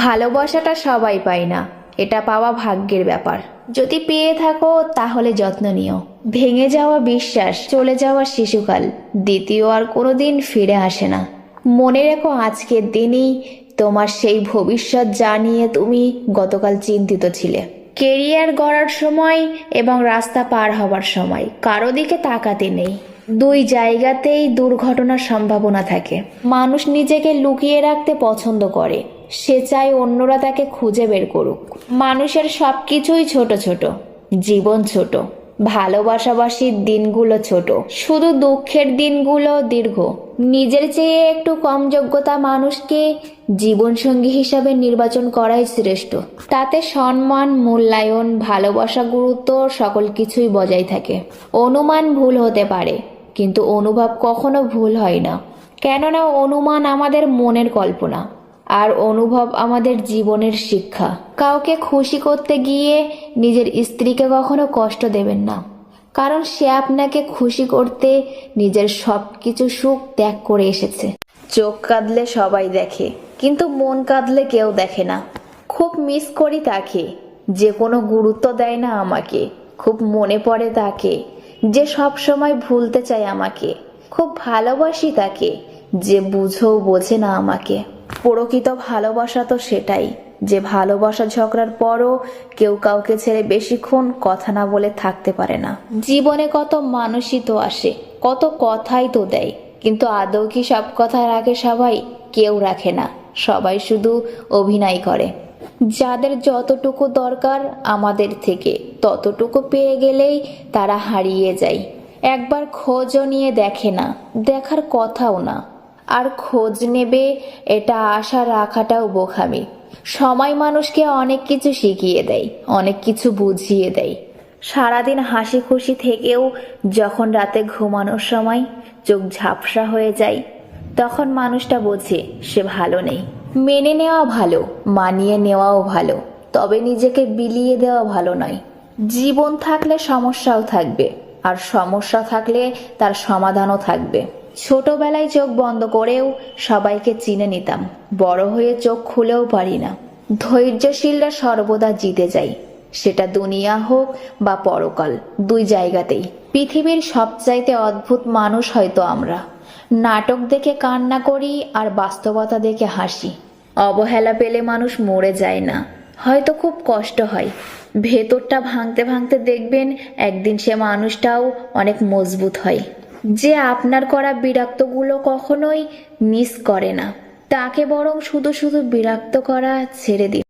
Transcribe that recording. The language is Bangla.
ভালোবাসাটা সবাই পায় না, এটা পাওয়া ভাগ্যের ব্যাপার। যদি পেয়ে থাকো তাহলে যত্ন নিও। ভেঙে যাওয়া বিশ্বাস, চলে যাওয়া শিশুকাল, দ্বিতীয় আর কোনোদিন ফিরে আসে না। মনে রেখো, আজকের দিনই তোমার সেই ভবিষ্যৎ যা নিয়ে তুমি গতকাল চিন্তিত ছিলে। কেরিয়ার গড়ার সময় এবং রাস্তা পার হবার সময় কারো দিকে তাকাতে নেই। দুই জায়গাতেই দুর্ঘটনার সম্ভাবনা থাকে। মানুষ নিজেকে লুকিয়ে রাখতে পছন্দ করে, সে চায় অন্যরা তাকে খুঁজে বের করুক। মানুষের সবকিছুই ছোট ছোট, জীবন ছোট, ভালোবাসাবাসির দিনগুলো ছোট, শুধু দুঃখের দিনগুলো দীর্ঘ। নিজের চেয়ে একটু কম যোগ্যতা মানুষকে জীবনসঙ্গী হিসাবে নির্বাচন করাই শ্রেষ্ঠ। তাতে সম্মান, মূল্যায়ন, ভালোবাসা, গুরুত্ব সকল কিছুই বজায় থাকে। অনুমান ভুল হতে পারে, কিন্তু অনুভব কখনো ভুল হয় না। কেননা অনুমান আমাদের মনের কল্পনা, আর অনুভব আমাদের জীবনের শিক্ষা। কাউকে খুশি করতে গিয়ে নিজের স্ত্রীকে কখনো কষ্ট দেবেন না, কারণ সে আপনাকে খুশি করতে নিজের সবকিছু সুখ ত্যাগ করে এসেছে। চোখ কাঁদলে সবাই দেখে, কিন্তু মন কাঁদলে কেউ দেখে না। খুব মিস করি তাকে, যে কোনো গুরুত্ব দেয় না আমাকে। খুব মনে পড়ে তাকে, যে সব সময় ভুলতে চায় আমাকে। খুব ভালোবাসি তাকে, যে বুঝেও বোঝে না আমাকে। প্রকৃত ভালোবাসা তো সেটাই, যে ভালোবাসা ঝগড়ার পরও কেউ কাউকে ছেড়ে বেশিক্ষণ কথা না বলে থাকতে পারে না। জীবনে কত মানুষই তো আসে, কত কথাই তো দেয়, কিন্তু আদৌ কি সব কথা রাখে সবাই? কেউ রাখে না, সবাই শুধু অভিনয় করে। যাদের যতটুকু দরকার আমাদের থেকে, ততটুকু পেয়ে গেলেই তারা হারিয়ে যায়। একবার খোঁজও নিয়ে দেখে না, দেখার কথাও না। আর খোঁজ নেবে এটা আশা রাখাটাও বোকামি। সময় মানুষকে অনেক কিছু শিখিয়ে দেয়, অনেক কিছু বুঝিয়ে দেয়। সারাদিন হাসি খুশি থেকেও যখন রাতে ঘুমানোর সময় চোখ ঝাপসা হয়ে যায়, তখন মানুষটা বোঝে সে ভালো নেই। মেনে নেওয়া ভালো, মানিয়ে নেওয়াও ভালো, তবে নিজেকে বিলিয়ে দেওয়া ভালো নয়। জীবন থাকলে সমস্যাও থাকবে, আর সমস্যা থাকলে তার সমাধানও থাকবে। ছোটবেলায় চোখ বন্ধ করেও সবাইকে চিনে নিতাম, বড় হয়ে চোখ খুলেও পারি না। ধৈর্যশীলরা সর্বদা জিতে যায়, সেটা দুনিয়া হোক বা পরকাল, দুই জায়গাতেই। পৃথিবীর সবচাইতে অদ্ভুত মানুষ হয়তো আমরা। নাটক দেখে কান্না করি আর বাস্তবতা দেখে হাসি। অবহেলা পেলে মানুষ মরে যায় না, হয়তো খুব কষ্ট হয়। ভেতরটা ভাঙতে ভাঙতে দেখবেন একদিন সে মানুষটাও অনেক মজবুত হয়। যে আপনার করা বিরক্তগুলো কখনোই মিস করে না, তাকে বরং শুধু শুধু বিরক্ত করা ছেড়ে দিন।